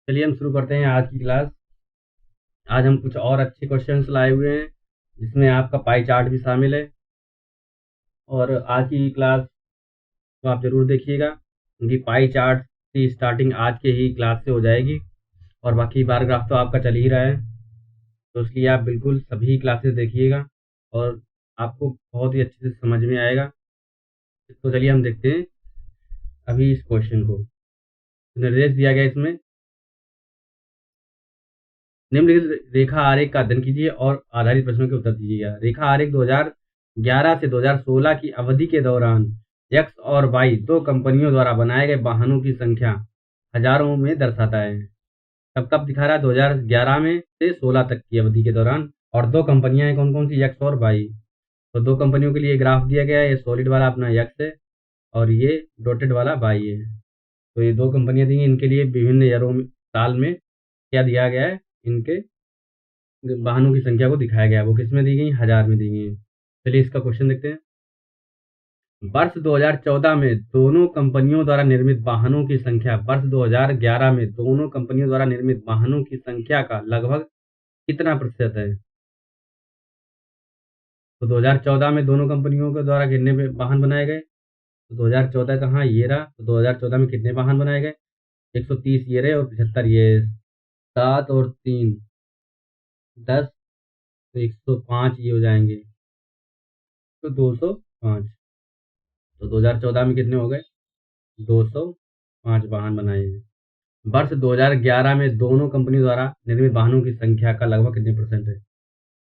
चलिए हम शुरू करते हैं आज की क्लास। आज हम कुछ और अच्छे क्वेश्चंस लाए हुए हैं जिसमें आपका पाई चार्ट भी शामिल है। और आज की क्लास तो आप ज़रूर देखिएगा क्योंकि पाई चार्ट की स्टार्टिंग आज के ही क्लास से हो जाएगी और बाकी बार ग्राफ तो आपका चल ही रहा है, तो इसलिए आप बिल्कुल सभी क्लासेस देखिएगा और आपको बहुत ही अच्छे से समझ में आएगा। तो चलिए हम देखते हैं अभी इस क्वेश्चन को। निर्देश दिया गया इसमें, निम्नलिखित रेखा आरेख का अध्ययन कीजिए और आधारित प्रश्नों के उत्तर दीजिएगा। रेखा आरेख 2011 से 2016 की अवधि के दौरान एक्स और वाई दो कंपनियों द्वारा बनाए गए वाहनों की संख्या हजारों में दर्शाता है। कब कब दिखा रहा है? 2011 में से 16 तक की अवधि के दौरान। और दो कंपनियां हैं, कौन कौन सी? एक्स और वाई। तो दो कंपनियों के लिए ग्राफ दिया गया है। ये सॉलिड वाला अपना एक्स है और ये डॉटेड वाला वाई है। तो ये दो कंपनियां दी हैं, इनके लिए विभिन्न ईयरों में, साल में क्या दिया गया है, इनके वाहनों की संख्या को दिखाया गया है। वो किस में दी गई? हजार में दी गई। चलिए इसका क्वेश्चन देखते हैं। वर्ष 2014 में दोनों कंपनियों द्वारा निर्मित वाहनों की संख्या वर्ष 2011 में दोनों कंपनियों द्वारा निर्मित वाहनों की संख्या का लगभग कितना प्रतिशत है? तो 2014 में दोनों कंपनियों के द्वारा कितने वाहन बनाए गए? तो 2014 कहाँ? ये रहा। तो 2014 में कितने वाहन बनाए गए? 130 ये रहे और 75 ये। 7 और 3 10, तो 105 ये हो जाएंगे, तो 205। तो 2014 में कितने हो गए? 205 वाहन बनाए हैं। वर्ष 2011 में दोनों कंपनी द्वारा निर्मित वाहनों की संख्या का लगभग कितने परसेंट है?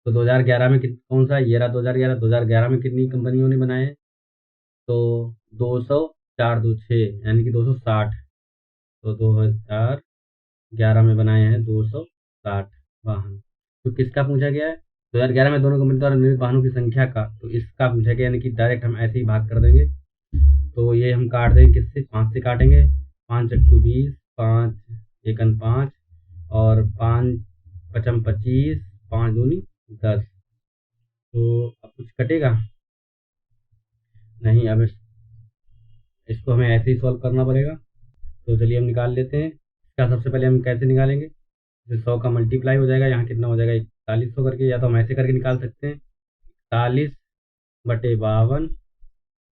तो 2011 में कौन सा? ये रहा 2011। 2011 में कितनी कंपनियों ने बनाए हैं? तो 200, 4 2 6 यानी कि 260। तो 2011 में बनाए हैं 260 वाहन। तो किसका पूछा गया है? 2011 में दोनों कंपनी द्वारा निर्मित वाहनों की संख्या का, तो इसका पूछा गया, यानी कि डायरेक्ट हम ऐसे ही भाग कर देंगे। तो ये हम काट देंगे किससे? 5 से काटेंगे। 5 चक्कू 20, 5 एकन 5 और 5 पचम 25, 5 दूनी 10। तो अब कुछ कटेगा नहीं। अब इसको हमें ऐसे ही सॉल्व करना पड़ेगा। तो चलिए हम निकाल लेते हैं। इसका सबसे पहले हम कैसे निकालेंगे? जैसे 100 का मल्टीप्लाई हो जाएगा, यहाँ कितना हो जाएगा? 4100 करके, या तो हम ऐसे करके निकाल सकते हैं 41/52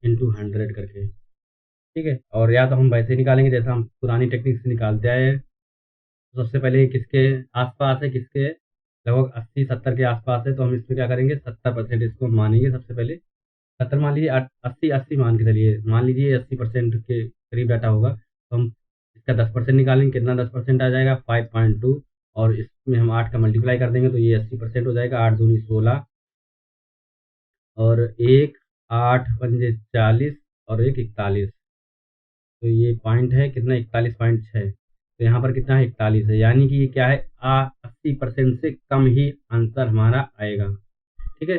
इंटू 100 करके, ठीक है। और या तो हम वैसे निकालेंगे जैसा हम पुरानी टेक्निक से निकालते आए हैं। तो सबसे पहले किसके आसपास है? किसके लगभग 80-70 के आसपास है, तो हम इसमें क्या करेंगे? 70% इसको मानेंगे सबसे पहले। 70 मान लीजिए, 80 मान के चलिए, मान लीजिए 80% के करीब डाटा होगा, तो हम इसका 10% निकालेंगे। कितना 10% आ जाएगा? 5.2। और इसमें हम 8 का मल्टीप्लाई कर देंगे तो ये 80% हो जाएगा। 8 दूनी 16 और 1 8 पंजे 40 और 1 41। तो ये पॉइंट है कितना? 41.6। तो यहाँ पर कितना है? 41 है, यानी कि ये क्या है? 80% से कम ही आंसर हमारा आएगा, ठीक है।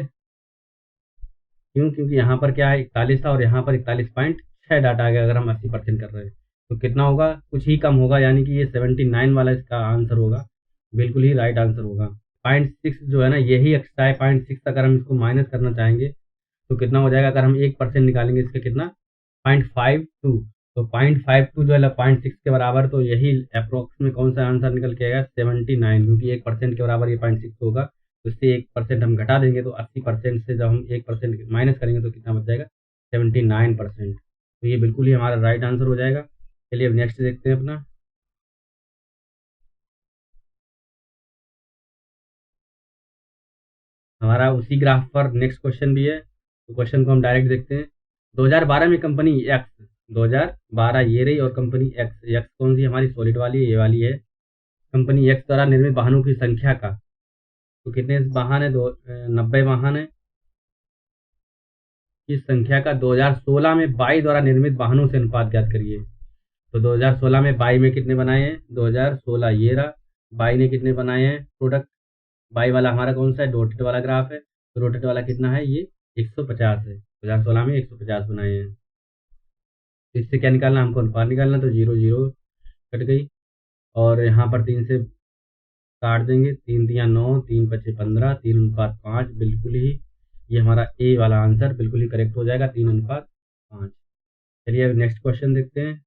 क्यों? क्योंकि यहाँ पर क्या है? 41 था और यहाँ पर 41.6 डाटा आ गया। अगर हम 80% कर रहे हैं तो कितना होगा? कुछ ही कम होगा, यानी कि ये 79 वाला इसका आंसर होगा। बिल्कुल ही राइट आंसर होगा। 0.6 जो है ना, यही एक्स्ट्रा है। 0.6 अगर हम इसको माइनस करना चाहेंगे तो कितना हो जाएगा? अगर हम 1% निकालेंगे इसका, कितना? 0.52। तो 0.52 जो है 0.6 के बराबर, तो यही अप्रोक्स में कौन सा आंसर निकल के आएगा? 79, क्योंकि 1% के बराबर ये 0.6 होगा। तो इससे 1% हम घटा देंगे, तो 80% से जब हम 1% माइनस करेंगे तो कितना बच जाएगा? 79%। तो ये बिल्कुल ही हमारा राइट आंसर हो जाएगा। चलिए अब नेक्स्ट देखते हैं अपना। हमारा उसी ग्राफ पर नेक्स्ट क्वेश्चन भी है, तो क्वेश्चन को हम डायरेक्ट देखते हैं। 2012 में कंपनी एक्स, 2012 ये रही, और कंपनी एक्स, एक्स कौन सी? हमारी सॉलिड वाली, ये वाली है। कंपनी एक्स द्वारा निर्मित वाहनों की संख्या का, तो कितने वाहन है? 90 वाहन है। इस संख्या का 2016 में बाई द्वारा निर्मित वाहनों से अनुपात ज्ञात करिए। तो 2016 में बाई में कितने बनाए हैं? 2016 ये रहा। बाई ने कितने बनाए हैं प्रोडक्ट? बाई वाला हमारा कौन सा है? डॉटेड वाला ग्राफ है। तो डॉटेड वाला कितना है? ये 150 है। 2016 में 150 बनाए हैं। तो इससे क्या निकालना? हमको अनुपात निकालना। तो 0 0 कट गई, और यहाँ पर 3 से काट देंगे। 3 तिया 9, 3 पचे 15, 3:5। बिल्कुल ही ये हमारा ए वाला आंसर बिल्कुल ही करेक्ट हो जाएगा, 3:5। चलिए अब नेक्स्ट क्वेश्चन देखते हैं।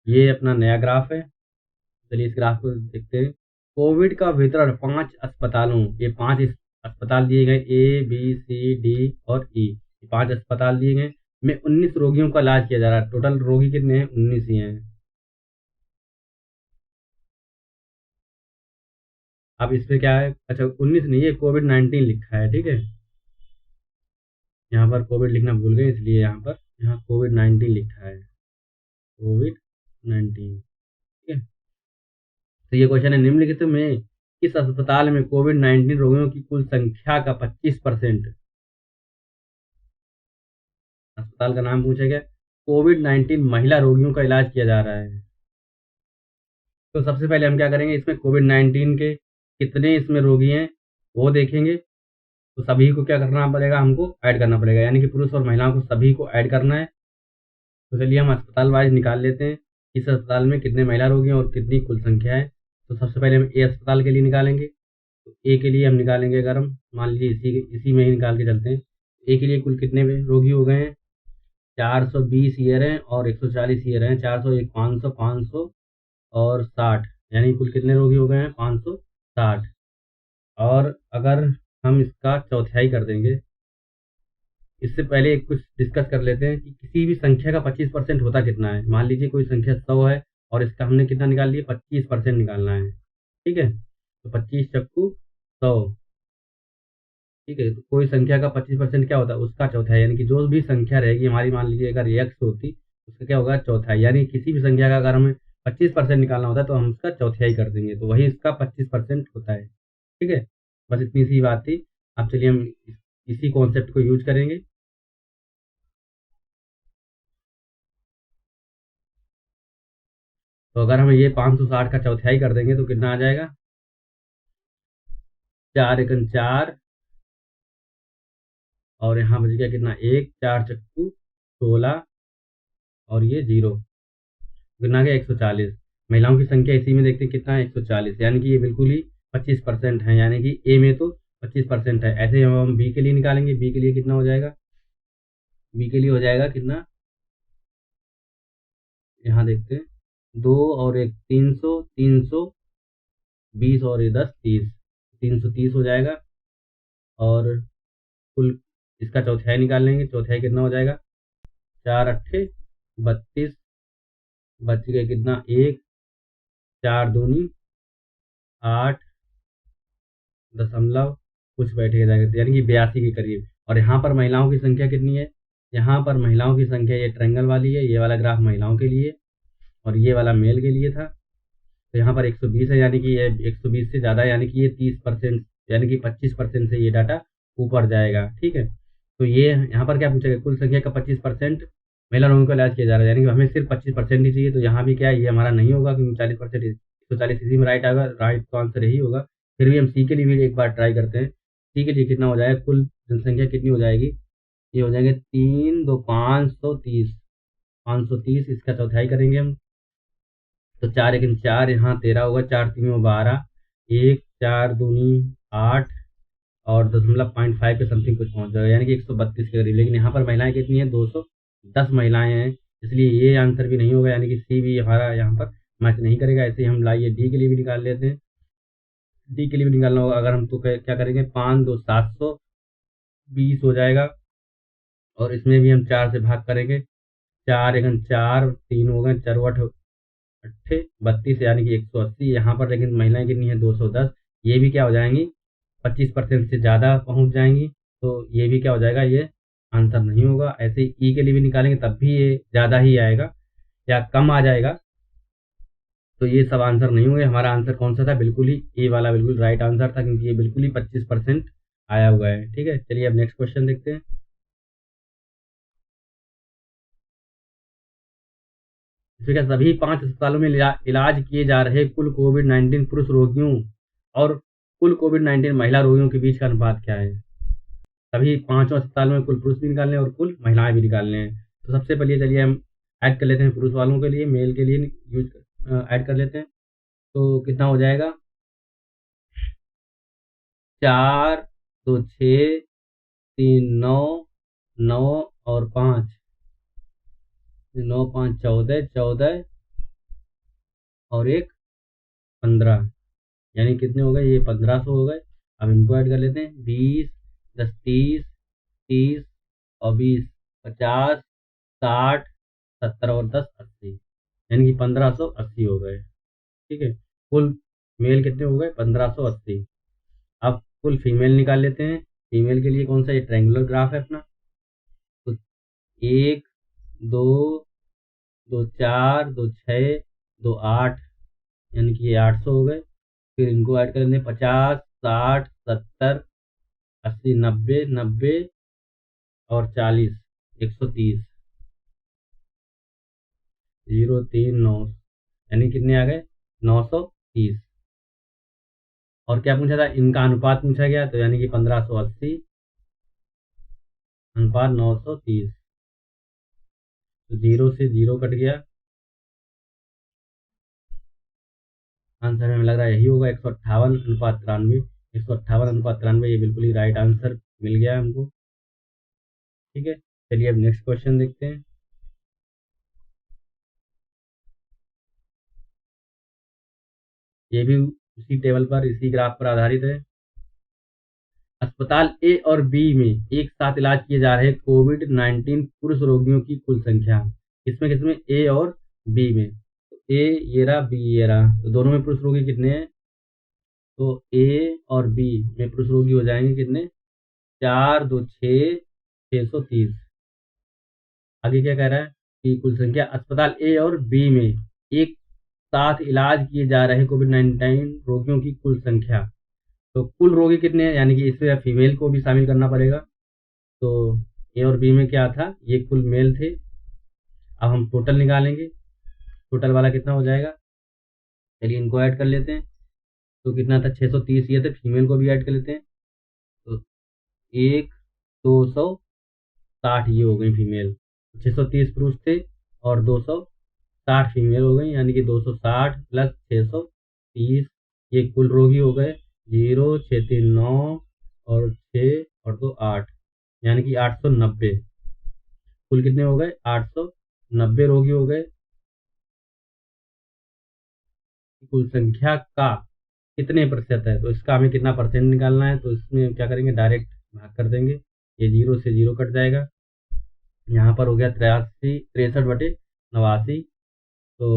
ये अपना नया ग्राफ है। चलिए इस ग्राफ को देखते हैं। कोविड का वितरण 5 अस्पतालों, ये 5 अस्पताल दिए गए, ए बी सी डी और ई, 5 अस्पताल दिए गए, में 19 रोगियों का इलाज किया जा रहा है। टोटल रोगी कितने हैं? 19 ही हैं। अब इस पे क्या है? अच्छा 19 नहीं है, कोविड-19 लिखा है, ठीक है। यहाँ पर कोविड लिखना भूल गए, इसलिए यहाँ कोविड-19 लिखा है, कोविड-19, ठीक है। तो ये क्वेश्चन है, निम्नलिखित में किस अस्पताल में कोविड-19 रोगियों की कुल संख्या का 25% अस्पताल का नाम पूछा गया, कोविड-19 महिला रोगियों का इलाज किया जा रहा है। तो सबसे पहले हम क्या करेंगे, इसमें कोविड-19 के कितने इसमें रोगी हैं वो देखेंगे। तो सभी को क्या करना पड़ेगा, हमको ऐड करना पड़ेगा, यानी कि पुरुष और महिलाओं को सभी को ऐड करना है। तो चलिए हम अस्पताल वाइज निकाल लेते हैं, इस अस्पताल में कितने महिला रोगी हैं और कितनी कुल संख्या है। तो सबसे पहले हम ए अस्पताल के लिए निकालेंगे। तो ए के लिए हम निकालेंगे, अगर हम मान लीजिए इसी में ही निकाल के चलते हैं। ए के लिए कुल कितने रोगी हो गए हैं? 420 ईयर हैं और 140 ईयर हैं, 401, 500, 500 और 60, यानी कुल कितने रोगी हो गए हैं? 560। और अगर हम इसका चौथाई कर देंगे, इससे पहले कुछ डिस्कस कर लेते हैं कि किसी भी संख्या का 25% होता कितना है। मान लीजिए कोई संख्या 100 है और इसका हमने कितना निकाल लिया? 25% निकालना है, ठीक है। तो 25 चक्कू 100, ठीक है। तो कोई संख्या का 25% क्या होता है? उसका चौथाई, यानी कि जो भी संख्या रहेगी हमारी, मान लीजिए अगर x होती, उसका क्या होगा? चौथाई। यानी किसी भी संख्या का अगर हमें 25% निकालना होता है तो हम उसका चौथाई कर देंगे, तो वही इसका 25% होता है, ठीक है। बस इतनी सी बात थी। अब चलिए हम इसी कॉन्सेप्ट को यूज करेंगे। तो अगर हम ये 560 का चौथाई कर देंगे तो कितना आ जाएगा? 4 एकन 4 और यहाँ बच गया कितना? 1, 4 चक्कू 16 और ये 0, कितना आ गया? 140। महिलाओं की संख्या इसी में देखते हैं कितना है? 140, यानी कि ये बिल्कुल ही 25% है, यानी कि ए में तो 25% है। ऐसे ही हम बी के लिए निकालेंगे। बी के लिए कितना हो जाएगा? बी के लिए हो जाएगा कितना? यहाँ देखते हैं, 2 और 1, 300, 320 और ये 10, 30, 330 हो जाएगा। और कुल इसका चौथाई निकाल लेंगे। चौथाई कितना हो जाएगा? 4 अट्ठे 32, बच गया कितना? 1, 4 दूनी 8 दशमलव कुछ बैठ जाएगा, यानी कि 82 के करीब। और यहाँ पर महिलाओं की संख्या कितनी है? यहाँ पर महिलाओं की संख्या ये ट्रायंगल वाली है, ये वाला ग्राफ महिलाओं के लिए और ये वाला मेल के लिए था। तो यहाँ पर 120 है, यानी कि ये 120 से ज़्यादा, यानी कि ये 30%, यानी कि 25% से ये डाटा ऊपर जाएगा, ठीक है। तो ये यहाँ पर क्या पूछा गया? कुल संख्या का 25% महिला रोगियों का इलाज किया जा रहा है, यानी कि हमें सिर्फ 25% ही चाहिए। तो यहाँ भी क्या है, ये हमारा नहीं होगा क्योंकि 40%, 140 इसी में राइट आएगा, राइट तो आंसर यही होगा। फिर भी हम सी के लिए भी एक बार ट्राई करते हैं। सी के लिए कितना हो जाएगा? कुल जनसंख्या कितनी हो जाएगी? ये हो जाएंगे 3, 2, 530, 530। इसका चौथाई करेंगे हम, तो 4 एकम 4, यहाँ 13 होगा, 4 3 12, 1, 4 दूनी 8 और 0.5 के समथिंग कुछ पहुँच जाएगा, यानी कि 132 के करीब। लेकिन यहाँ पर महिलाएं कितनी हैं? 210 महिलाएं हैं, इसलिए ये आंसर भी नहीं होगा, यानी कि सी भी हमारा यहाँ पर मैच नहीं करेगा। ऐसे ही हम लाइए डी के लिए भी निकाल लेते हैं। डी के लिए भी निकालना होगा अगर हम, तो क्या करेंगे? 5, 2, 720 हो जाएगा और इसमें भी हम 4 से भाग करेंगे। 4 एकम 4, 3 हो गए, 4 अट्ठे 32, यानी कि 180। यहाँ पर लेकिन महिलाएं कितनी है? 210। ये भी क्या हो जाएंगी? 25% से ज़्यादा पहुँच जाएंगी, तो ये भी क्या हो जाएगा? ये आंसर नहीं होगा। ऐसे ही ई के लिए भी निकालेंगे तब भी ये ज़्यादा ही आएगा या कम आ जाएगा, तो ये सब आंसर नहीं होंगे। हमारा आंसर कौन सा था? बिल्कुल ही ए वाला बिल्कुल राइट आंसर था, क्योंकि ये बिल्कुल ही 25% आया हुआ है, ठीक है। चलिए अब नेक्स्ट क्वेश्चन देखते हैं। इसमें क्या, सभी 5 अस्पतालों में इलाज किए जा रहे कुल कोविड-19 पुरुष रोगियों और कुल कोविड-19 महिला रोगियों के बीच का अनुपात क्या है? सभी 5 अस्पतालों में कुल पुरुष भी निकालने हैं और कुल महिलाएं भी निकालने हैं। तो सबसे पहले चलिए हम ऐड कर लेते हैं पुरुष वालों के लिए, मेल के लिए यूज ऐड कर लेते हैं। तो कितना हो जाएगा? 4, 2, 6, 3, 9, 9 और 5, 9, 5, 14, 14 और एक 15, यानी कितने हो गए, ये 1500 हो गए। अब इनको ऐड कर लेते हैं, 20, 10, 30, 30 और 20, 50, 60, 70 और 10, 80, यानी कि 1580 हो गए। ठीक है, कुल मेल कितने हो गए, 1580। अब कुल फीमेल निकाल लेते हैं। फीमेल के लिए कौन सा, ये ट्रायंगुलर ग्राफ है अपना, तो 1, 2, 2, 4, 2, 6, 2, 8, यानी कि ये 800 हो गए। फिर इनको ऐड कर लेते हैं, 50, 60, 70, 80, 90, 90 और 40, 130, 039, यानी कितने आ गए, 930। और क्या पूछा था, इनका अनुपात पूछा गया, तो यानी कि 1580 अनुपात 930, तो 0 से 0 कट गया। आंसर हमें लग रहा है यही होगा, 158 अनुपात 93। 158 अनुपात 93, ये बिल्कुल ही राइट आंसर मिल गया हमको। ठीक है, चलिए अब नेक्स्ट क्वेश्चन देखते हैं। ये भी उसी टेबल पर, इसी ग्राफ पर आधारित है। अस्पताल ए और बी में एक साथ इलाज किए जा रहे कोविड-19 पुरुष रोगियों की कुल संख्या, किसमें किसमें, ए और बी में। तो ए ये रहा, बी ये रहा, तो दोनों में पुरुष रोगी कितने हैं, तो ए और बी में पुरुष रोगी हो जाएंगे कितने, 4, 2, 6, 630। आगे क्या कह रहा है कि कुल संख्या अस्पताल ए और बी में एक साथ इलाज किए जा रहे कोविड-19 रोगियों की कुल संख्या। तो कुल रोगी कितने हैं, यानी कि इसमें फीमेल को भी शामिल करना पड़ेगा। तो ए और बी में क्या था, ये कुल मेल थे। अब हम टोटल निकालेंगे, टोटल वाला कितना हो जाएगा, चलिए इनको ऐड कर लेते हैं। तो कितना था, 630 ये थे, फीमेल को भी ऐड कर लेते हैं। तो 1, 260 ये हो गई फीमेल, 630 पुरुष थे और 260 फीमेल हो गई, यानी कि 260 प्लस 630, ये कुल रोगी हो गए। 0, 6, 3, 9 और 6 और 2, 8, यानी कि 890। कुल कितने हो गए, 890 रोगी हो गए। कुल संख्या का कितने प्रतिशत है, तो इसका हमें कितना परसेंट निकालना है, तो इसमें क्या करेंगे, डायरेक्ट भाग कर देंगे। ये 0 से 0 कट जाएगा, यहाँ पर हो गया 63 बटे 89। तो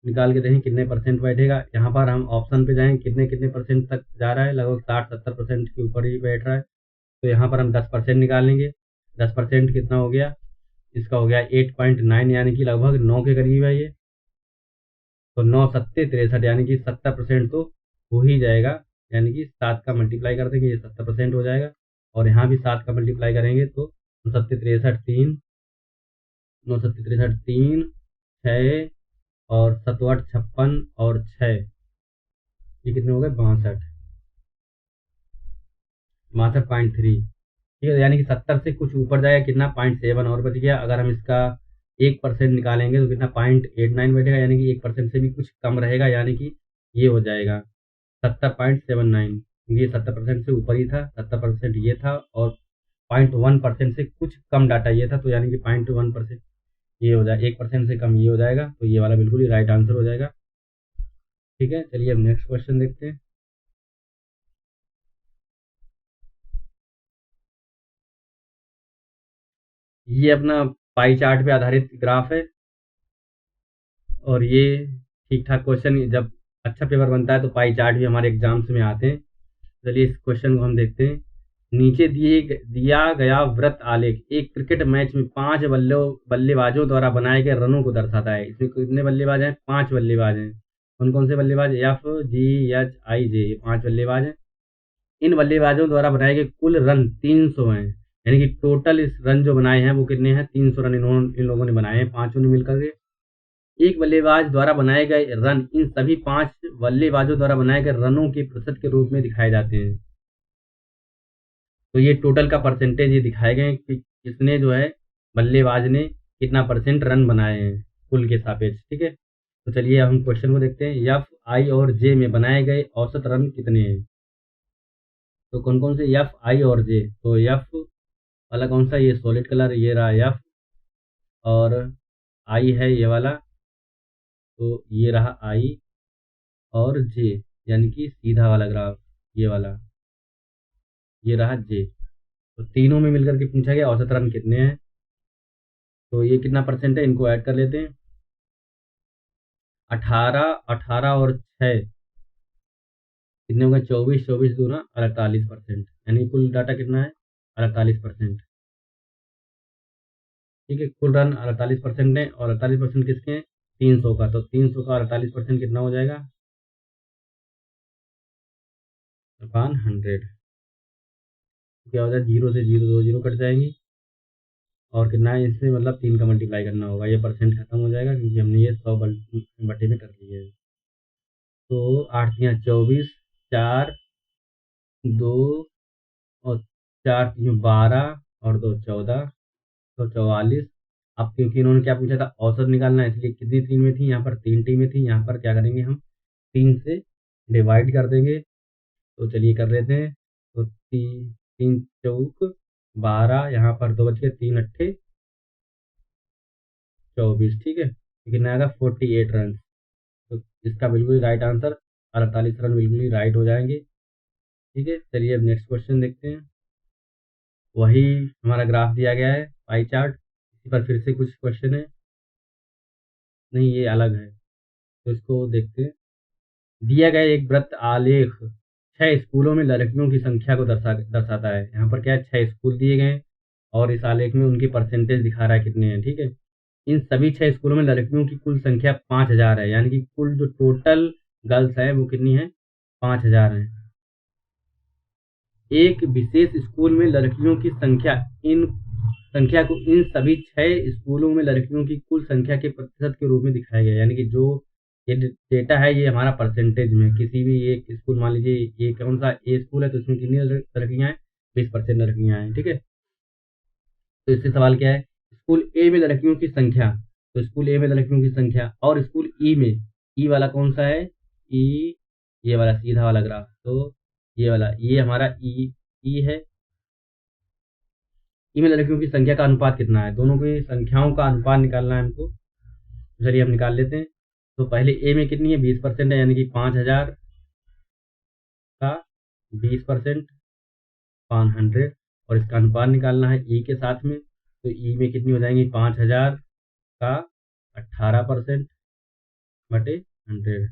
निकाल के देखें कितने परसेंट बैठेगा। यहाँ पर हम ऑप्शन पे जाएं, कितने कितने परसेंट तक जा रहा है, लगभग 60-70% के ऊपर ही बैठ रहा है। तो यहाँ पर हम 10% निकालेंगे। 10% कितना हो गया, इसका हो गया 8.9, यानी कि लगभग 9 के करीब है ये। तो 9 सत्ते 63, यानी कि 70% तो हो ही जाएगा, यानी कि 7 का मल्टीप्लाई कर देंगे, ये 70% हो जाएगा। और यहाँ भी 7 का मल्टीप्लाई करेंगे तो 9 सत्ते 63, 3, 9 सत्ते 63, 3, 6 और 7, 8, 56 और 6, ये कितने हो गए, 62, 62.3। ठीक है, यानी कि 70 से कुछ ऊपर जाएगा, कितना, 0.7 और बच गया। अगर हम इसका 1% निकालेंगे तो कितना, 0.89 बैठेगा, यानी कि 1% से भी कुछ कम रहेगा, यानी कि ये हो जाएगा 70.79। ये 70% से ऊपर ही था, 70% ये था, और 0.1% से कुछ कम डाटा ये था, तो यानी कि 0.1% ये हो जाए, 1% से कम ये हो जाएगा, तो ये वाला बिल्कुल ही राइट आंसर हो जाएगा। ठीक है, चलिए अब नेक्स्ट क्वेश्चन देखते हैं। ये अपना पाई चार्ट पे आधारित ग्राफ है, और ये ठीक ठाक क्वेश्चन, जब अच्छा पेपर बनता है तो पाई चार्ट भी हमारे एग्जाम्स में आते हैं। चलिए इस क्वेश्चन को हम देखते हैं। नीचे दिया गया वृत्त आलेख एक क्रिकेट मैच में 5 बल्लेबाजों द्वारा बनाए गए रनों को दर्शाता है। इसमें कितने बल्लेबाज हैं, 5 बल्लेबाज हैं। कौन कौन से बल्लेबाज, FGHIJ, ये 5 बल्लेबाज हैं। इन बल्लेबाजों द्वारा बनाए गए कुल रन 300 हैं, यानी कि टोटल इस रन जो बनाए हैं वो कितने हैं, 300 रन इन लोगों ने बनाए हैं, पांचों ने मिलकर के। एक बल्लेबाज द्वारा बनाए गए रन इन सभी 5 बल्लेबाजों द्वारा बनाए गए रनों के प्रतिशत के रूप में दिखाए जाते हैं। तो ये टोटल का परसेंटेज ये दिखाए गए कि किसने जो है, बल्लेबाज ने कितना परसेंट रन बनाए हैं कुल के सापेक्ष। ठीक है, तो चलिए हम क्वेश्चन को देखते हैं। F, I और J में बनाए गए औसत रन कितने हैं। तो कौन कौन से, F, I और J। तो F वाला कौन सा, ये सॉलिड कलर ये रहा F, और I है ये वाला, तो ये रहा आई और जे, यानी कि सीधा वाला ग्राफ, ये वाला, ये रहा जे। तो तीनों में मिलकर के पूछा गया औसत रन कितने हैं। तो ये कितना परसेंट है, इनको ऐड कर लेते हैं। 18, 18 और 6 कितने हो गए, 24, 24 दूना 48%, यानी कुल डाटा कितना है, 48%। ठीक है, कुल रन 48% है, और 48% किसके हैं, 300 का। तो 300 का 48% कितना हो जाएगा, अपान 100। क्या हो जाए, 0 से 0 2 जीरो कट जाएंगी, और कितना है इसमें, मतलब 3 का मल्टीप्लाई करना होगा, ये परसेंट खत्म हो जाएगा क्योंकि हमने ये 100 बटे में कर लिया है। तो 8 तियाँ 24, 4 2 और 4 3 12 और 2 14, तो 44। अब क्योंकि इन्होंने क्या पूछा था, औसत निकालना है, इसलिए कितनी टीमें थी यहाँ पर, 3 टीमें थी। यहाँ पर क्या करेंगे हम, 3 से डिवाइड कर देंगे। तो चलिए कर लेते हैं। तो 3 चौक 12, यहाँ पर 2 बच के 3 अट्ठे 24। ठीक है, तो कितना आएगा, 48 रन। तो इसका बिल्कुल राइट आंसर 48 रन बिल्कुल ही राइट हो जाएंगे। ठीक है, चलिए अब नेक्स्ट क्वेश्चन देखते हैं। वही हमारा ग्राफ दिया गया है, पाई चार्ट, इसी पर फिर से कुछ क्वेश्चन है, नहीं ये अलग है, तो इसको देखते हैं। दिया गया एक वृत्त आलेख 6 स्कूलों में लड़कियों की संख्या को दर्शाता है। यहाँ पर क्या है, 6 स्कूल दिए गए हैं, और इस आलेख में उनकी परसेंटेज दिखा रहा है कितने हैं। ठीक है, इन सभी 6 स्कूलों में लड़कियों की कुल संख्या 5000 है, यानी कि कुल जो टोटल गर्ल्स हैं वो कितनी है, 5000 हैं। एक विशेष स्कूल में लड़कियों की संख्या को इन सभी 6 स्कूलों में लड़कियों की कुल संख्या के प्रतिशत के रूप में दिखाया गया है। यानी कि जो ये डेटा है, ये हमारा परसेंटेज में, किसी भी एक स्कूल, मान लीजिए ये कौन सा ए स्कूल है, तो इसमें कितनी लड़कियां हैं, 20% लड़कियां हैं। ठीक है, तो इससे सवाल क्या है, स्कूल ए में लड़कियों की संख्या, तो स्कूल ए में लड़कियों की संख्या, और स्कूल ई में, ई वाला कौन सा है, ई, ये वाला सीधा वाला ग्राफ, तो ये वाला, ये हमारा ई है। ई में लड़कियों की संख्या का अनुपात कितना है, दोनों की संख्याओं का अनुपात निकालना है हमको। चलिए हम निकाल लेते हैं। तो पहले ए में कितनी है, 20% है, यानी कि 5000 का 20%, 500, और इसका अनुपात निकालना है ई के साथ में। तो ई में कितनी हो जाएंगी, 5000 का 18% बटे 100।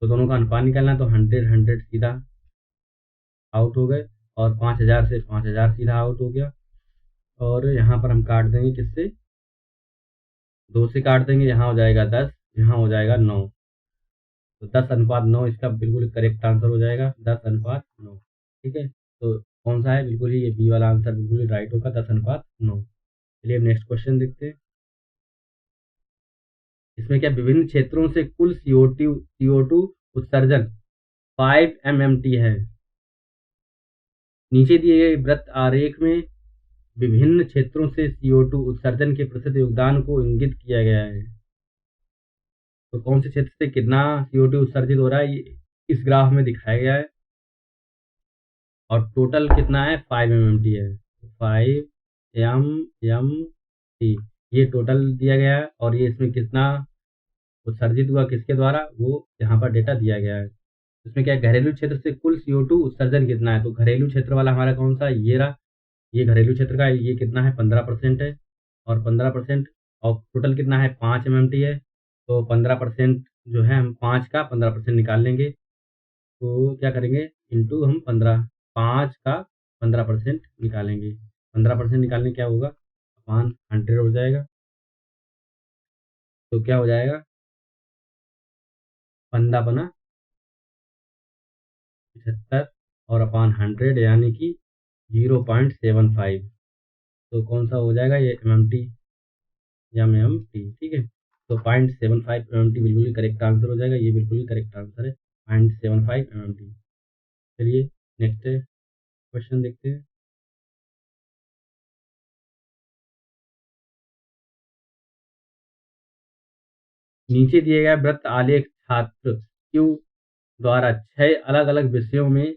तो दोनों का अनुपात निकालना है, तो 100 100 सीधा आउट हो गए, और 5000 से 5000 सीधा आउट हो गया। और यहाँ पर हम काट देंगे किससे, 2 से काट देंगे, यहाँ हो जाएगा 10, यहाँ हो जाएगा 9। तो 10:9 इसका बिल्कुल करेक्ट आंसर हो जाएगा, 10:9। ठीक है, तो कौन सा है, बिल्कुल ही ये बी वाला आंसर बिल्कुल ही राइट होगा, 10:9। चलिए अब नेक्स्ट क्वेश्चन देखते हैं। इसमें क्या, विभिन्न क्षेत्रों से कुल CO2 उत्सर्जन 5 MMT है। नीचे दिए गए वृत्त आरेख में विभिन्न क्षेत्रों से CO2 उत्सर्जन के प्रतिशत योगदान को इंगित किया गया है। तो कौन से क्षेत्र से कितना CO2 उत्सर्जित हो रहा है, ये इस ग्राफ में दिखाया गया है, और टोटल कितना है, 5 MMT है, 5 MMT ये टोटल दिया गया है। और ये इसमें कितना उत्सर्जित हुआ किसके द्वारा, वो यहाँ पर डेटा दिया गया है। इसमें क्या है, घरेलू क्षेत्र से कुल CO2 उत्सर्जन कितना है। तो घरेलू क्षेत्र वाला हमारा कौन सा, ये रहा, ये घरेलू क्षेत्र का, ये कितना है, 15% है, और 15%, और टोटल कितना है, 5 MMT है। तो 15% जो है, हम 5 का 15% निकाल लेंगे। तो क्या करेंगे, इंटू हम 5 का 15% निकालेंगे। 15% निकालने क्या होगा, अपान 100 हो जाएगा। तो क्या हो जाएगा, 15 75 और अपान 100, यानी कि 0.75। तो कौन सा हो जाएगा, ये MMT या MMT। ठीक है, तो 0.75 MMT बिल्कुल ही करेक्ट आंसर हो जाएगा, ये बिल्कुल ही करेक्ट आंसर है, 0.75 MMT। चलिए नेक्स्ट क्वेश्चन देखते हैं। नीचे दिए गए वृत्त आलेख छात्र क्यू द्वारा 6 अलग अलग विषयों में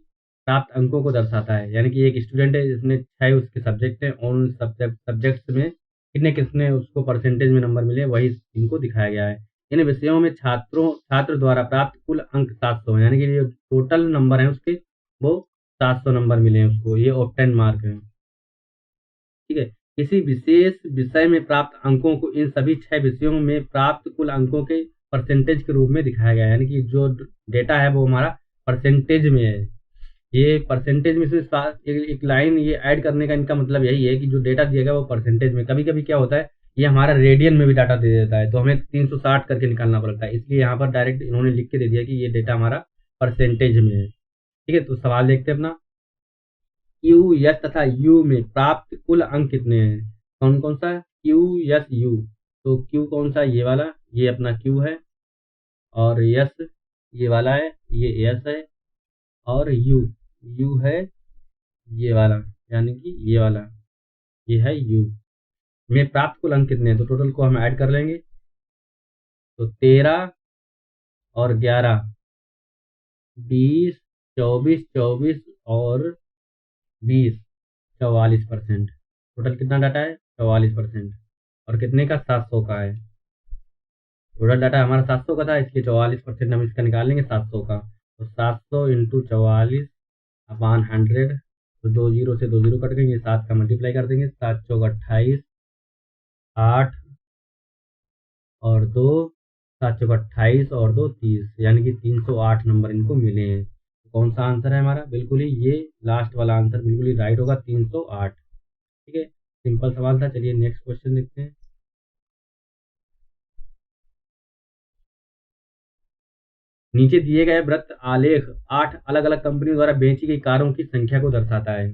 प्राप्त अंकों को दर्शाता है। यानी कि एक स्टूडेंट है जिसने 6 उसके सब्जेक्ट हैं, और उन सब्जेक्ट्स में कितने कितने उसको परसेंटेज में नंबर मिले, वही इनको दिखाया गया है। इन विषयों में छात्र द्वारा प्राप्त कुल अंक 700 हैं, यानी कि जो टोटल नंबर हैं उसके वो 700 नंबर मिले हैं उसको, ये ऑब्टेन मार्क है। ठीक है, किसी विशेष विषय में प्राप्त अंकों को इन सभी 6 विषयों में प्राप्त कुल अंकों के परसेंटेज के रूप में दिखाया गया है, यानी कि जो डेटा है वो हमारा परसेंटेज में है। ये परसेंटेज में से एक लाइन ये ऐड करने का इनका मतलब यही है कि जो डेटा दिया गया वो परसेंटेज में। कभी कभी क्या होता है, ये हमारा रेडियन में भी डाटा दे देता है, तो हमें 360 करके निकालना पड़ता है, इसलिए यहाँ पर डायरेक्ट इन्होंने लिख के दे दिया कि ये डेटा हमारा परसेंटेज में है। ठीक है, तो सवाल देखते हैं अपना। क्यू, यस तथा यू में प्राप्त कुल अंक कितने हैं? कौन कौन सा? Q, yes, you. तो क्यू कौन सा? ये वाला, ये अपना क्यू है। और यस ये वाला है, ये यस है। और यू, यू है ये वाला, यानी कि ये वाला, ये है यू। में प्राप्त कुल अंक कितने हैं? तो टोटल को हम ऐड कर लेंगे, तो 13 और 11, 20, 24, 24 और 20, 44%। टोटल कितना डाटा है? 44%। और कितने का? 700 का है। टोटल डाटा हमारा 700 का था, इसलिए 44% हम इसका निकालेंगे 700 का। तो 700 इंटू 44 अपान 100, तो 2 जीरो से 2 जीरो कट गएंगे, 7 का मल्टीप्लाई कर देंगे, 7 चौक 28, 8 और 2, 7 चौक 28 और 2 30, यानी कि 308 नंबर इनको मिले हैं। तो कौन सा आंसर है हमारा? बिल्कुल ही ये लास्ट वाला आंसर बिल्कुल ही राइट होगा, 308। ठीक है, सिंपल सवाल था। चलिए नेक्स्ट क्वेश्चन देखते हैं। नीचे दिए गए वृत्त आलेख 8 अलग अलग कंपनियों द्वारा बेची गई कारों की संख्या को दर्शाता है।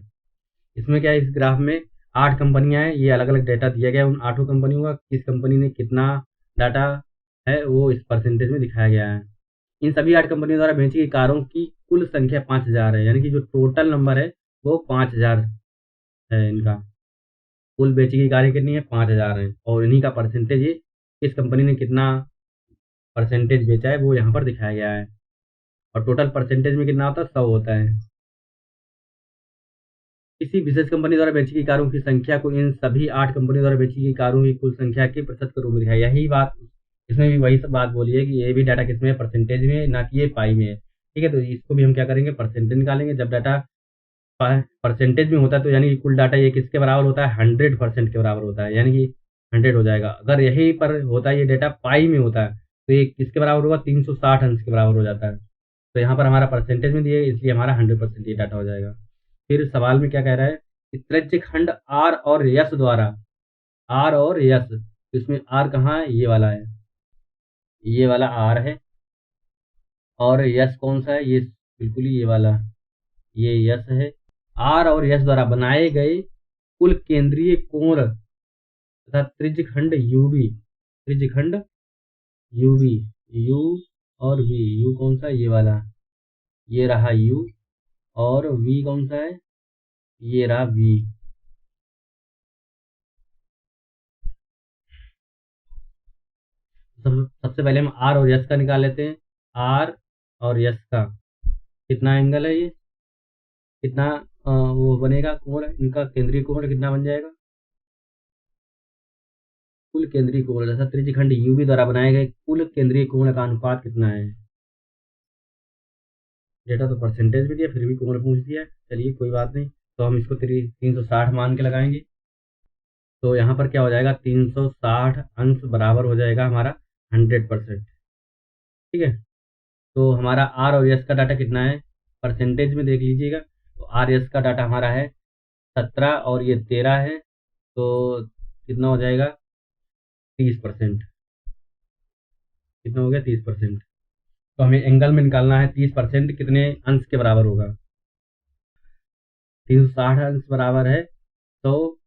इसमें क्या है, इस ग्राफ में 8 कंपनियां हैं, ये अलग अलग डाटा दिया गया है उन 8 कंपनियों का, किस कंपनी ने कितना डाटा है वो इस परसेंटेज में दिखाया गया है। इन सभी 8 कंपनियों द्वारा बेची गई कारों की कुल संख्या 5000 है, यानी कि जो टोटल नंबर है वो 5000 है इनका। कुल बेची गई कारें कितनी है? 5000 है, और इन्हीं का परसेंटेज ये किस कंपनी ने कितना परसेंटेज बेचा है वो यहाँ पर दिखाया गया है। और टोटल परसेंटेज में कितना होता है? 100 होता है। किसी विशेष कंपनी द्वारा बेची गई कारों की संख्या को इन सभी 8 कंपनियों द्वारा बेची गई कारों की कुल संख्या के प्रतिशत के रूप में दिखाया। यही बात इसमें भी वही सब बात बोली है कि ये भी डाटा किसमें है? परसेंटेज में है, ना कि ये पाई में है। ठीक है, तो इसको भी हम क्या करेंगे? परसेंटेज निकालेंगे। जब डाटा परसेंटेज में होता है तो यानी कि कुल डाटा ये किसके बराबर होता है? 100% के बराबर होता है, यानी कि 100 हो जाएगा। अगर यही पर होता है, ये डेटा पाई में होता है, तो ये किसके बराबर होगा? 360 अंश के बराबर हो जाता है। तो यहाँ पर हमारा परसेंटेज में दिए, इसलिए हमारा 100% ये डाटा हो जाएगा। फिर सवाल में क्या कह रहा है कि त्रिज्यखंड आर और यस द्वारा, आर और यस, तो इसमें आर कहाँ है? ये वाला है, ये वाला आर है। और यस कौन सा है? ये बिल्कुल ही ये वाला, ये यस है। आर और यस द्वारा बनाए गए कुल केंद्रीय कोण तथा त्रिज्यखंड यूबी, त्रिज्यखंड यूबी, यू और वी, यू कौन सा? ये वाला, ये रहा यू। और वी कौन सा है? ये रहा वी। सबसे पहले हम आर और यस का निकाल लेते हैं। आर और यस का कितना एंगल है? ये कितना वो बनेगा कोण? इनका केंद्रीय कोण कितना बन जाएगा? कुल केंद्रीय कोण तथा त्रिज्यखंड यूबी द्वारा बनाए गए कुल केंद्रीय कोण का अनुपात कितना है? डेटा तो परसेंटेज में दिया, फिर भी कोण पूछ दिया। चलिए कोई बात नहीं, तो हम इसको 360 मान के लगाएंगे। तो यहाँ पर क्या हो जाएगा? 360 अंश बराबर हो जाएगा हमारा 100%। ठीक है, तो हमारा आर और यस का डाटा कितना है? परसेंटेज में देख लीजिएगा, तो आर यस का डाटा हमारा है 17 और ये 13 है, तो कितना हो जाएगा? 30%। कितना हो गया? 30%। तो हमें एंगल में निकालना है 30% कितने अंश के बराबर होगा? 360 अंश बराबर है 100,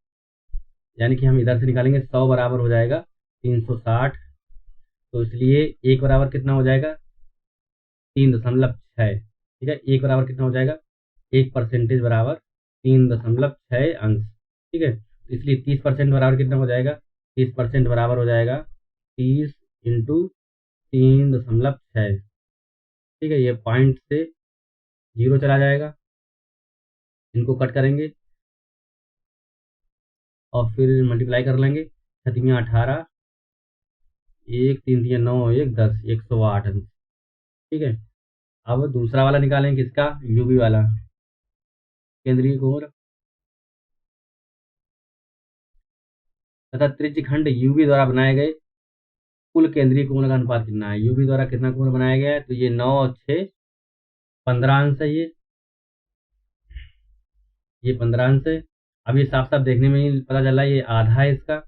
यानी कि हम इधर से निकालेंगे 100 बराबर हो जाएगा 360। तो इसलिए एक बराबर कितना हो जाएगा? 3.6। ठीक है, एक बराबर कितना हो जाएगा? एक परसेंटेज बराबर 3.6 अंश। ठीक है, तो इसलिए 30% बराबर कितना हो जाएगा? 30% बराबर हो जाएगा 30 इंटू 3.6। ठीक है, ये पॉइंट से जीरो चला जाएगा, इनको कट करेंगे और फिर मल्टीप्लाई कर लेंगे। 7 18, एक 3 3 9 1 10 108 अंश। ठीक है, अब दूसरा वाला निकालें किसका, यूवी वाला, केंद्रीय कोण तथा त्रिज्यखंड यूवी द्वारा बनाए गए कुल केंद्रीय कोण का अनुपात कितना है। यूवी द्वारा कितना कोण बनाया गया है, तो ये 9 और 6 15 अंश है। ये 15 अंश है। अब ये साफ साफ देखने में ही पता चल रहा है, ये आधा है इसका,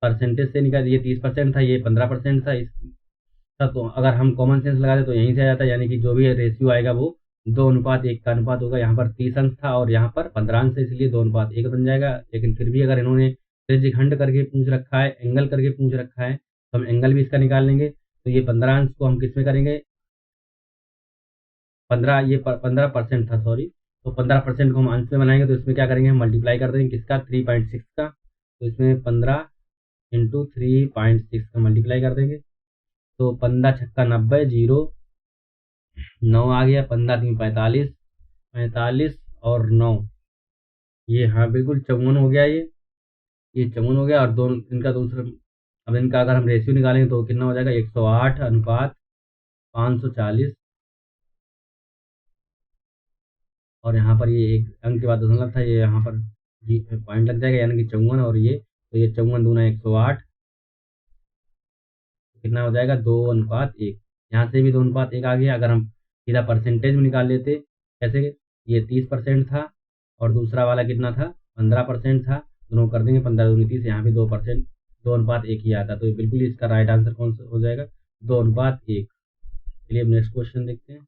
परसेंटेज से निकाल, ये 30% था, ये 15% था। इसका तो अगर हम कॉमन सेंस लगा दे तो यहीं से आ जाता है, यानी कि जो भी रेशियो आएगा वो 2:1 का अनुपात होगा। यहाँ पर 30 अंश था और यहाँ पर 15 अंश है, इसलिए 2:1 बन जाएगा। लेकिन फिर भी अगर इन्होंने त्रिज्यखंड करके पूछ रखा है, एंगल करके पूछ रखा है, तो हम एंगल भी इसका निकाल लेंगे। तो ये 15 अंश को हम किस में करेंगे, 15, ये 15% था, सॉरी। तो 15% को हम अंश में बनाएंगे, तो इसमें क्या करेंगे, हम मल्टीप्लाई कर देंगे किसका, 3.6 का। तो इसमें 15 इंटू 3.6 का मल्टीप्लाई कर देंगे, तो 15 छक्का 90, 0 9 आ गया, 15 3 45, 45 और 9, ये हाँ बिल्कुल 54 हो गया। ये 54 हो गया। और दोनों इनका दूसरा, अब इनका अगर हम रेशियो निकालेंगे तो कितना हो जाएगा, 108 अनुपात 540। और यहाँ पर ये एक अंक के बाद दशमलव था, ये यहाँ पर पॉइंट लग जाएगा, यानी कि 54। और ये तो ये 54 दूना 108, कितना हो जाएगा, 2:1। यहाँ से भी 2:1 आ गया। अगर हम सीधा परसेंटेज में निकाल लेते, कैसे, ये 30% था और दूसरा वाला कितना था, 15% था। दोनों कर देंगे, 15 दूनी 30, यहाँ भी 2%, 2:1 ही आता। तो बिल्कुल इसका राइट आंसर कौन सा हो जाएगा, 2:1। चलिए अब नेक्स्ट क्वेश्चन देखते हैं।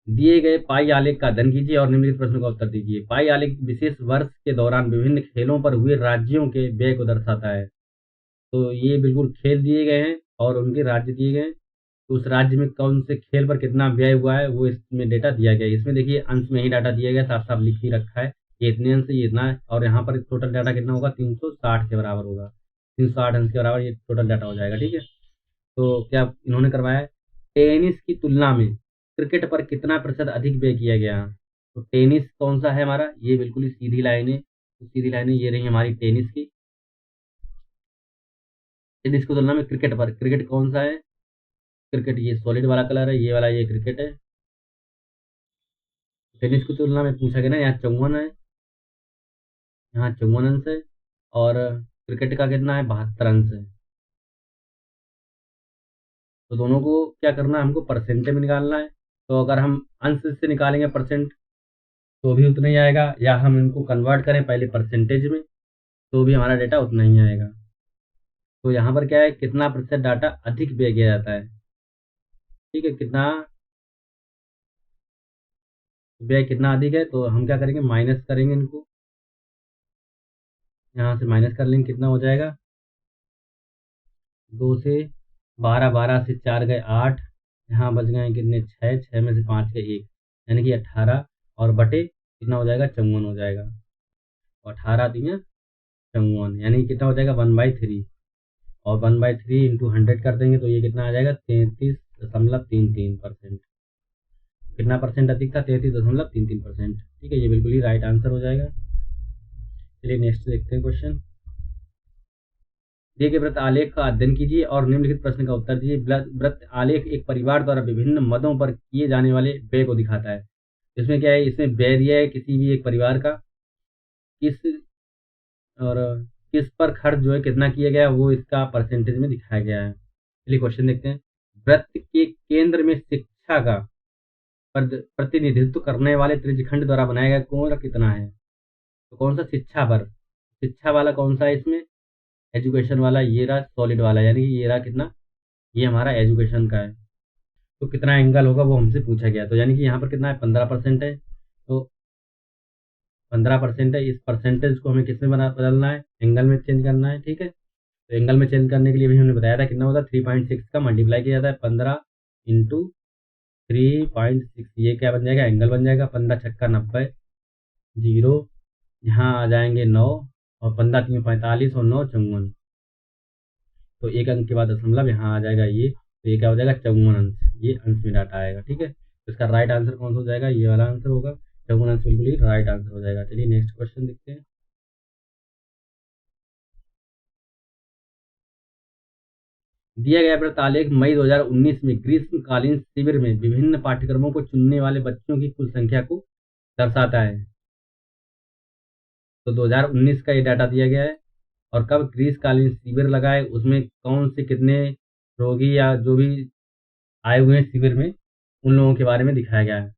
दिए गए पाई आलेख का अध्ययन कीजिए और निम्नलिखित प्रश्नों का उत्तर दीजिए। पाई आलेख विशेष वर्ष के दौरान विभिन्न खेलों पर हुए राज्यों के व्यय को दर्शाता है। तो ये बिल्कुल खेल दिए गए हैं और उनके राज्य दिए गए हैं, तो उस राज्य में कौन से खेल पर कितना व्यय हुआ है वो इसमें डेटा दिया गया है। इसमें देखिए अंश में ही डाटा दिया गया, साफ साफ लिख ही रखा है, ये इतने अंश, ये इतना है। और यहाँ पर टोटल डाटा कितना होगा, 360 के बराबर होगा, 360 अंश के बराबर ये टोटल डाटा हो जाएगा। ठीक है, तो क्या इन्होंने करवाया है, टेनिस की तुलना में क्रिकेट पर कितना प्रतिशत अधिक व्यय किया गया है। तो टेनिस कौन सा है हमारा, ये बिल्कुल ही सीधी लाइन है, तो सीधी लाइन है, ये रही हमारी टेनिस की। टेनिस की तुलना में क्रिकेट पर, क्रिकेट कौन सा है, क्रिकेट ये सॉलिड वाला कलर है, ये वाला ये क्रिकेट है। टेनिस की तुलना में पूछा गया ना, यहाँ 54 है, यहाँ 54 अंश है। और क्रिकेट का कितना है, 72 अंश है। तो दोनों को क्या करना है, हमको परसेंटेज में निकालना है। तो अगर हम अंश से निकालेंगे परसेंट तो भी उतना ही आएगा, या हम इनको कन्वर्ट करें पहले परसेंटेज में तो भी हमारा डेटा उतना ही आएगा। तो यहाँ पर क्या है, कितना प्रतिशत डाटा अधिक व्यय किया जाता है। ठीक है, कितना व्यय कितना अधिक है, तो हम क्या करेंगे, माइनस करेंगे इनको, यहाँ से माइनस कर लेंगे, कितना हो जाएगा, 2 से 12, 12 से 4 गए 8, यहाँ बच गए कितने, 6, 6 में से 5 गए 1, यानी कि 18 और बटे कितना हो जाएगा, 54 हो जाएगा। और 18 दिया 54, यानी कि कितना हो जाएगा, 1/3। और 1/3 इंटू 100 कर देंगे तो ये कितना आ जाएगा, 33.33%। कितना परसेंट अधिक था, 33.33%। ठीक है, ये बिल्कुल ही राइट आंसर हो जाएगा। चलिए नेक्स्ट देखते हैं क्वेश्चन। दिए गए वृत्त आलेख का अध्ययन कीजिए और निम्नलिखित प्रश्न का उत्तर दीजिए। वृत्त आलेख एक परिवार द्वारा विभिन्न मदों पर किए जाने वाले व्यय को दिखाता है। इसमें क्या है, इसमें व्यय दिया है किसी भी एक परिवार का, किस और किस पर खर्च जो है कितना किया गया वो इसका परसेंटेज में दिखाया गया है। चलिए क्वेश्चन देखते हैं। वृत्त के केंद्र में शिक्षा का प्रतिनिधित्व करने वाले त्रिज्यखंड द्वारा बनाया गया कोण कितना है। तो कौन सा, शिक्षा पर, शिक्षा वाला कौन सा है इसमें, एजुकेशन वाला, ये रहा सॉलिड वाला, यानी कि ये रहा कितना, ये हमारा एजुकेशन का है। तो कितना एंगल होगा वो हमसे पूछा गया, तो यानी कि यहाँ पर कितना है, 15% है। तो 15% है, इस परसेंटेज को हमें किस में बदलना है, एंगल में चेंज करना है। ठीक है, तो एंगल में चेंज करने के लिए भी हमने बताया था कितना होता है, 3.6 का मल्टीप्लाई किया जाता है 15 इंटू 3.6, ये क्या बन जाएगा, एंगल बन जाएगा। 15 छक्का 90, 0 यहाँ आ जाएंगे 9, और 15 3 45 और 9 54। तो एक अंक के बाद दशमलव यहाँ आ जाएगा ये, तो ये क्या हो जाएगा, 54 अंश, ये अंश में डाटा आएगा। ठीक है, तो इसका राइट आंसर कौन सा हो जाएगा, ये वाला आंसर होगा। चौगुना आंसर बिल्कुल ही राइट आंसर हो जाएगा। चलिए नेक्स्ट क्वेश्चन देखते हैं। दिया गया वृत्तालेख मई 2019 में ग्रीष्मकालीन शिविर में विभिन्न पाठ्यक्रमों को चुनने वाले बच्चों की कुल संख्या को दर्शाता है। तो 2019 का ये डाटा दिया गया है, और कब ग्रीष्मकालीन शिविर लगाए, उसमें कौन से कितने रोगी या जो भी आए हुए हैं शिविर में, उन लोगों के बारे में दिखाया गया है।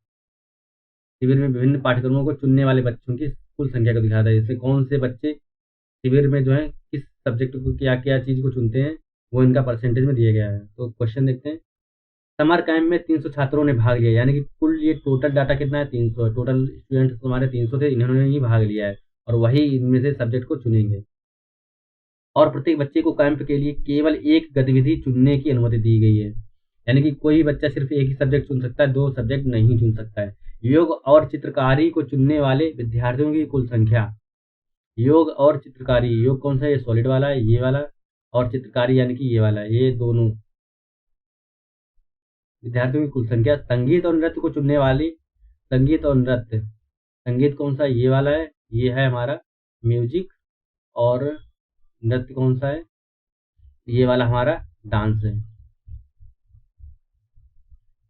शिविर में विभिन्न पाठ्यक्रमों को चुनने वाले बच्चों की कुल संख्या को दिखाता है। इससे कौन से बच्चे शिविर में जो है किस सब्जेक्ट को क्या क्या चीज़ को चुनते हैं, वो इनका परसेंटेज में दिया गया है। तो क्वेश्चन देखते हैं। समर कैंप में 300 छात्रों ने भाग लिया, यानी कि कुल ये टोटल डाटा कितना है, 300 है। टोटल स्टूडेंट हमारे 300 थे, इन्होंने ही भाग लिया है और वही इनमें से सब्जेक्ट को चुनेंगे। और प्रत्येक बच्चे को कैंप के लिए केवल एक गतिविधि चुनने की अनुमति दी गई है, यानी कि कोई भी बच्चा सिर्फ एक ही सब्जेक्ट चुन सकता है, 2 सब्जेक्ट नहीं चुन सकता है। योग और चित्रकारी को चुनने वाले विद्यार्थियों की कुल संख्या। योग और चित्रकारी, योग कौन सा है, ये सॉलिड वाला है, ये वाला, और चित्रकारी यानी कि ये वाला है, ये दोनों विद्यार्थियों की कुल संख्या। संगीत और नृत्य को चुनने वाली, संगीत और नृत्य, संगीत कौन सा है, ये वाला है, ये है हमारा म्यूजिक, और नृत्य कौन सा है, ये वाला हमारा डांस है।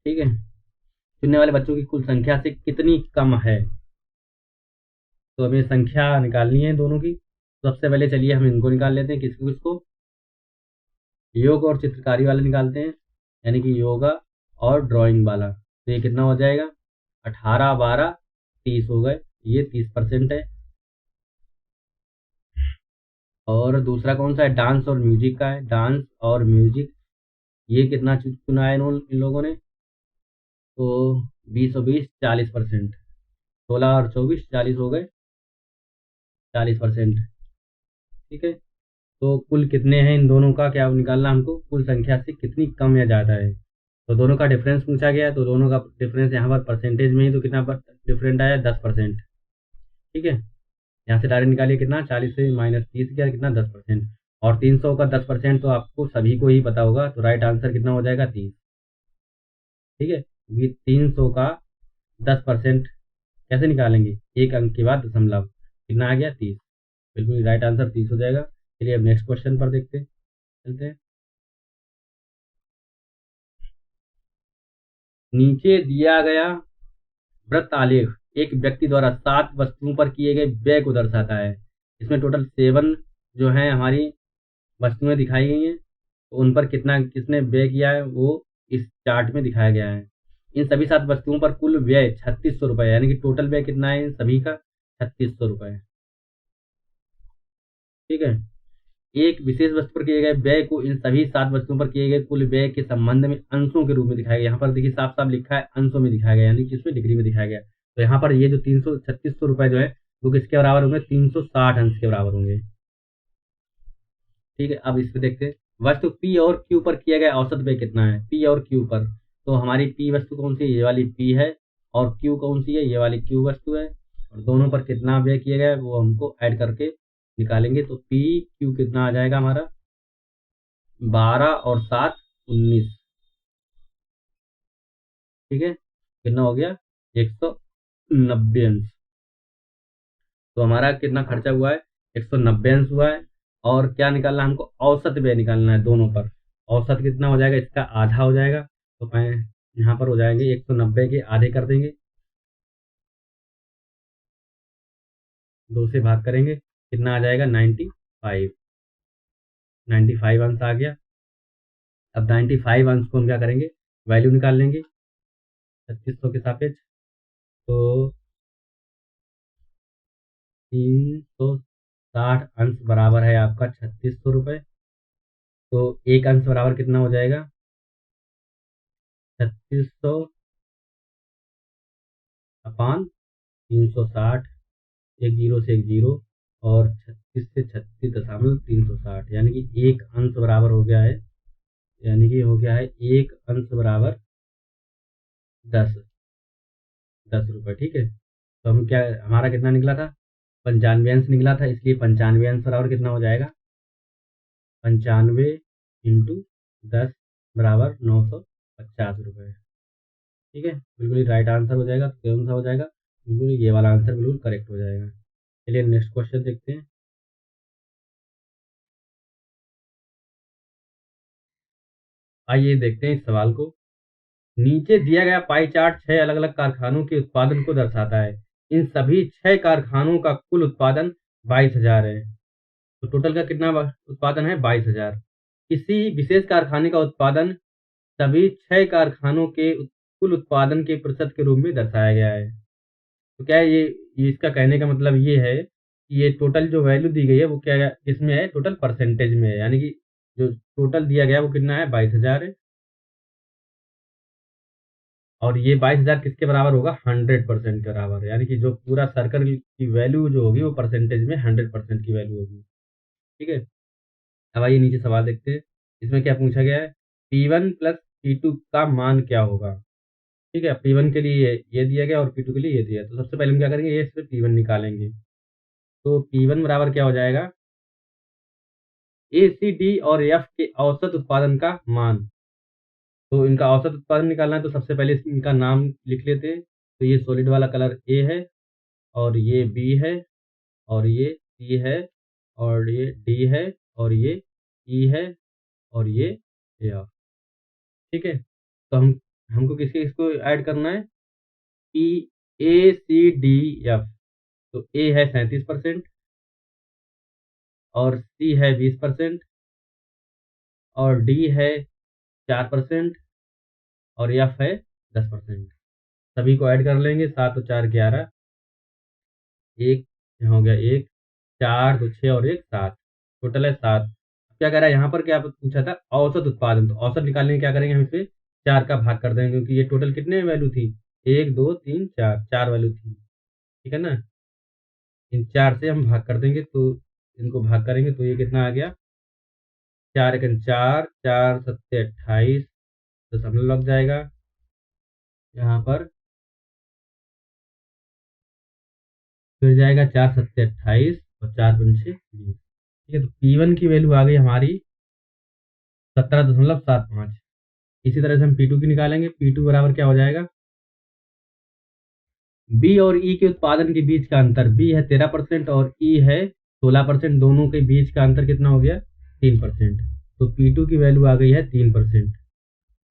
ठीक है, चुनने वाले बच्चों की कुल संख्या से कितनी कम है, तो हमें संख्या निकालनी है दोनों की। सबसे पहले चलिए हम इनको निकाल लेते हैं, किसको किसको, योग और चित्रकारी वाले निकालते हैं, यानी कि योगा और ड्राइंग वाला। तो ये कितना हो जाएगा, 18 12 30 हो गए, ये 30% है। और दूसरा कौन सा है, डांस और म्यूजिक का है, डांस और म्यूजिक, ये कितना चुना है इन लोगों ने, तो 20 और 20 40%, 16 और 24 40 हो गए, 40%। ठीक है, तो कुल कितने हैं इन दोनों का क्या निकालना हमको, कुल संख्या से कितनी कम या ज़्यादा है। तो दोनों का डिफरेंस पूछा गया है, तो दोनों का डिफरेंस यहाँ पर परसेंटेज में ही तो कितना डिफरेंट आया, 10%। ठीक है, यहाँ से डायरेक्ट निकालिए कितना, 40 से -30 किया कितना, 10%। और 300 का 10% तो आपको सभी को ही पता होगा, तो राइट आंसर कितना हो जाएगा, 30। ठीक है, ये 300 का 10% कैसे निकालेंगे, एक अंक के बाद दशमलव, कितना आ गया, 30। बिल्कुल राइट आंसर 30 हो जाएगा। चलिए अब नेक्स्ट क्वेश्चन पर देखते हैं, चलते हैं। नीचे दिया गया वृत्त आलेख एक व्यक्ति द्वारा 7 वस्तुओं पर किए गए व्यय को दर्शाता है। इसमें टोटल 7 जो है हमारी वस्तुएं दिखाई गई हैं, तो उन पर कितना किसने व्यय किया है वो इस चार्ट में दिखाया गया है। इन सभी 7 वस्तुओं पर कुल व्यय 3600 रुपये, यानी कि टोटल व्यय कितना है इन सभी का, 3600 रुपये। ठीक है, एक विशेष वस्तु पर किए गए व्यय को इन सभी 7 वस्तुओं पर किए गए कुल व्यय के संबंध में अंशों के रूप में दिखाया गया। यहाँ पर देखिए साफ साफ लिखा है अंशों में दिखाया गया, यानी कि इसमें डिग्री में दिखाया गया। तो यहाँ पर ये जो 3600 रुपये जो है वो किसके बराबर होंगे, 360 अंश के बराबर होंगे। ठीक है, अब इस पे देखते हैं। वस्तु पी और क्यू पर किया गया औसत व्यय कितना है, पी और क्यू पर। तो हमारी पी वस्तु कौन सी है, ये वाली पी है, और क्यू कौन सी है, ये वाली क्यू वस्तु है, और दोनों पर कितना व्यय किया गया है वो हमको ऐड करके निकालेंगे। तो पी क्यू कितना आ जाएगा हमारा, 12 और 7 19। ठीक है, कितना हो गया, 190 अंश। तो हमारा कितना खर्चा हुआ है, 190 अंश हुआ है। और क्या निकालना है हमको, औसत व्यय निकालना है दोनों पर। औसत कितना हो जाएगा, इसका आधा हो जाएगा। तो मैं यहाँ पर हो जाएंगे 190 के आधे कर देंगे, 2 से भाग करेंगे, कितना आ जाएगा, 95। 95 अंश आ गया। अब 95 अंश को हम क्या करेंगे, वैल्यू निकाल लेंगे 3600 के सापेक्ष। तो 360 अंश बराबर है आपका 3600 रुपये। तो एक अंश बराबर कितना हो जाएगा, 3600 अपान 360, एक जीरो से एक जीरो, और 36 से 36.360, यानी कि एक अंश बराबर हो गया है, यानी कि हो गया है एक अंश बराबर 10 रुपये। ठीक है, तो हम क्या, हमारा कितना निकला था, 95 अंश निकला था, इसलिए 95 अंश बराबर कितना हो जाएगा, 95 इंटू 10 बराबर 950 रुपये। ठीक है, बिल्कुल ही राइट आंसर हो जाएगा। तो कौन सा हो जाएगा, बिल्कुल ये वाला आंसर बिल्कुल करेक्ट हो जाएगा। चलिए नेक्स्ट क्वेश्चन देखते हैं। आइए देखते हैं इस सवाल को। नीचे दिया गया पाई चार्ट 6 अलग-अलग कारखानों के उत्पादन को दर्शाता है। इन सभी 6 कारखानों का कुल उत्पादन 22,000 है। तो टोटल का कितना उत्पादन है? 22,000। किसी विशेष कारखाने का उत्पादन सभी 6 कारखानों के कुल उत्पादन के प्रतिशत के रूप में दर्शाया गया है। तो क्या है ये इसका कहने का मतलब ये है कि ये टोटल जो वैल्यू दी गई है वो क्या है, किसमें है? टोटल परसेंटेज में है। यानी कि जो टोटल दिया गया है वो कितना है? 22,000 है। और ये 22,000 किसके बराबर होगा? 100% के बराबर। यानी कि जो पूरा सर्कल की वैल्यू जो होगी वो परसेंटेज में 100% की वैल्यू होगी। ठीक है। अब आइए नीचे सवाल देखते हैं। इसमें क्या पूछा गया है? P1 प्लस P2 का मान क्या होगा? ठीक है। P1 के लिए ये दिया गया और P2 के लिए ये दिया। तो सबसे पहले हम क्या करेंगे? ये इसमें P1 निकालेंगे। तो P1 बराबर क्या हो जाएगा? ए, सी, डी और एफ के औसत उत्पादन का मान। तो इनका औसत उत्पादन निकालना है तो सबसे पहले इनका नाम लिख लेते हैं। तो ये सॉलिड वाला कलर ए है, और ये बी है, और ये सी है, और ये डी है, और ये ई है, और ये एफ। ठीक है। तो हमको किसके इसको ऐड करना है? पी, ए, सी, डी, एफ। तो ए है 37%, और सी है 20%, और डी है 4%, और एफ है 10%। सभी को ऐड कर लेंगे। 7 और 4 11, एक यहाँ हो गया, एक 4 2 6 और एक 7, टोटल है 7। क्या कह रहा है यहाँ पर? क्या पूछा था? औसत उत्पादन। तो औसत निकालने के क्या करेंगे हम? इसे 4 का भाग कर देंगे, क्योंकि ये टोटल कितने वैल्यू थी? 1 2 3 4, 4 वैल्यू थी। ठीक है ना। इन 4 से हम भाग कर देंगे, तो इनको भाग करेंगे तो ये कितना आ गया? 4 1 4, 4 7 28, दशमलव लग जाएगा यहाँ पर। फिर जाएगा 4 7 28 और 4 5 20। ठीक है। तो P1 की वैल्यू आ गई हमारी 17.75। इसी तरह से हम P2 की निकालेंगे। P2 बराबर क्या हो जाएगा? बी और ई के उत्पादन के बीच का अंतर। बी है 13% और ई है 16%। दोनों के बीच का अंतर कितना हो गया? 3%। तो P2 की वैल्यू आ गई है 3%।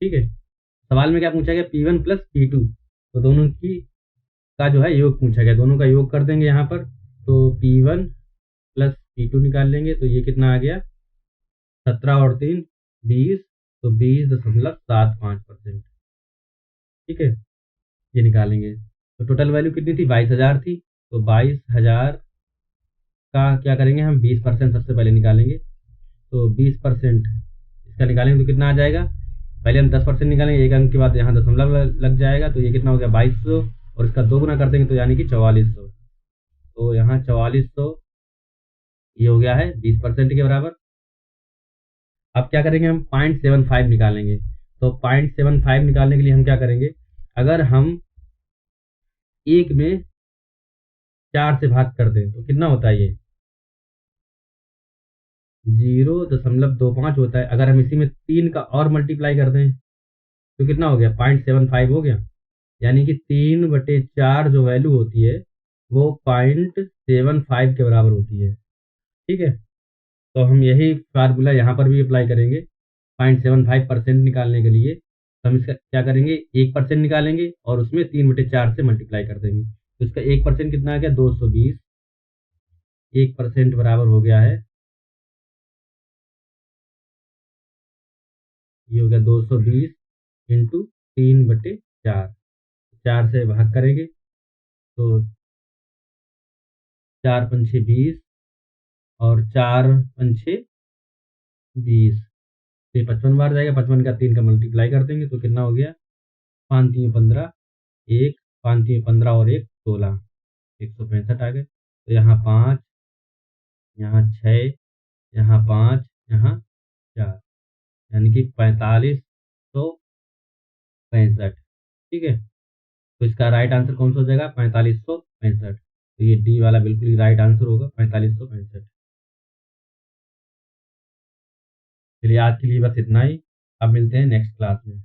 ठीक है। सवाल में क्या पूछा गया? P1 plus P2। तो दोनों की का जो है योग पूछा गया। दोनों का योग कर देंगे यहाँ पर। तो P1 प्लस P2 निकाल लेंगे तो ये कितना आ गया? 17 और 3 20। तो 20.75%। ठीक है। ये निकालेंगे तो टोटल वैल्यू कितनी थी? 22,000 थी। तो 22,000 का क्या करेंगे हम? 20% सबसे पहले निकालेंगे। तो 20% इसका निकालेंगे तो कितना आ जाएगा? पहले हम 10% निकालेंगे, एक अंक के बाद यहाँ दशमलव लग जाएगा। तो ये कितना हो गया? 2200, और इसका 2 गुना कर देंगे तो यानी कि 4400। तो यहाँ 4400 ये हो गया है 20% के बराबर। अब क्या करेंगे? हम 0.75 निकालेंगे। तो 0.75 निकालने के लिए हम क्या करेंगे? अगर हम एक में 4 से भाग कर दें तो कितना होता है? ये 0.25 होता है। अगर हम इसी में 3 का और मल्टीप्लाई कर दें तो कितना हो गया? 0.75 हो गया। यानी कि 3/4 जो वैल्यू होती है वो 0.75 के बराबर होती है। ठीक है। तो हम यही फार्मूला यहाँ पर भी अप्लाई करेंगे। 0.75% निकालने के लिए तो हम इसका क्या करेंगे? 1% निकालेंगे और उसमें 3/4 से मल्टीप्लाई कर देंगे। तो इसका 1% कितना आ गया? 220। 1% बराबर हो गया है, ये हो गया 220 इंटू 3/4। 4 से भाग करेंगे तो 4 पंछे 20, और 4 पंछे 20, तो ये 55 बार जाएगा। 55 का 3 का मल्टीप्लाई कर देंगे तो कितना हो गया? 5 3 15, 1 5 3 15 और 1 16, 165 आ गए। तो यहाँ 5, यहाँ 6, यहाँ 5, यहाँ 4, यानी कि 4565। ठीक है। तो इसका राइट आंसर कौन सा हो जाएगा? 4565। तो ये डी वाला बिल्कुल ही राइट आंसर होगा, 4565। चलिए आज के लिए बस इतना ही। अब मिलते हैं नेक्स्ट क्लास में।